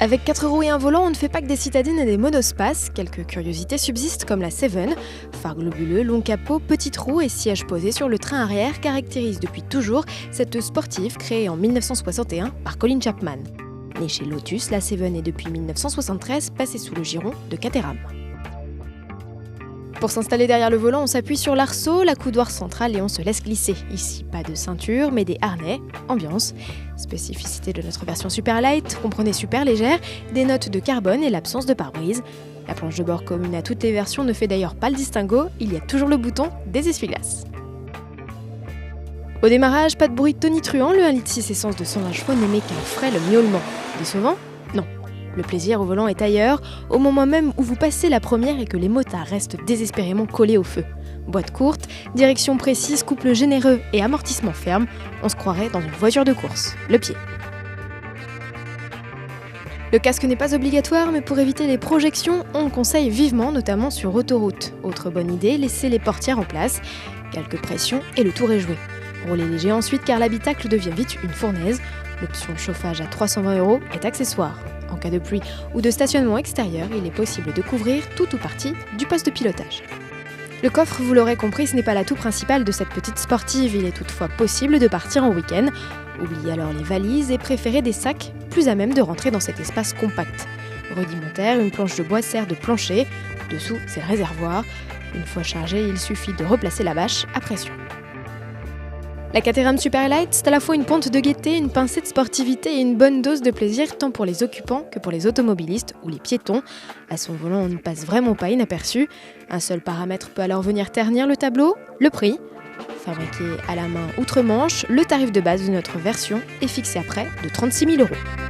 Avec 4 roues et un volant, on ne fait pas que des citadines et des monospaces. Quelques curiosités subsistent comme la Seven. Phare globuleux, long capot, petite roue et siège posé sur le train arrière caractérisent depuis toujours cette sportive créée en 1961 par Colin Chapman. Née chez Lotus, la Seven est depuis 1973 passée sous le giron de Caterham. Pour s'installer derrière le volant, on s'appuie sur l'arceau, la coudoir centrale et on se laisse glisser. Ici, pas de ceinture, mais des harnais, ambiance. Spécificité de notre version super light, comprenez super légère, des notes de carbone et l'absence de pare-brise. La planche de bord commune à toutes les versions ne fait d'ailleurs pas le distinguo, il y a toujours le bouton des essuie-glaces. Au démarrage, pas de bruit tonitruant, le 1,6 litre essence de 120 chevaux n'émet qu'un frêle miaulement. Décevant ? Non. Le plaisir au volant est ailleurs, au moment même où vous passez la première et que les motards restent désespérément collés au feu. Boîte courte, direction précise, couple généreux et amortissement ferme, on se croirait dans une voiture de course. Le pied. Le casque n'est pas obligatoire, mais pour éviter les projections, on le conseille vivement, notamment sur autoroute. Autre bonne idée, laissez les portières en place. Quelques pressions et le tour est joué. Roulez léger ensuite car l'habitacle devient vite une fournaise. L'option chauffage à 320 € est accessoire. En cas de pluie ou de stationnement extérieur, il est possible de couvrir tout ou partie du poste de pilotage. Le coffre, vous l'aurez compris, ce n'est pas l'atout principal de cette petite sportive, il est toutefois possible de partir en week-end. Oubliez alors les valises et préférez des sacs plus à même de rentrer dans cet espace compact. Rudimentaire, une planche de bois sert de plancher, dessous c'est le réservoir. Une fois chargé, il suffit de replacer la bâche à pression. La Caterham Superlight, c'est à la fois une pointe de gaieté, une pincée de sportivité et une bonne dose de plaisir tant pour les occupants que pour les automobilistes ou les piétons. À son volant, on ne passe vraiment pas inaperçu. Un seul paramètre peut alors venir ternir le tableau, le prix. Fabriqué à la main outre-Manche, le tarif de base de notre version est fixé à près de 36 000 €.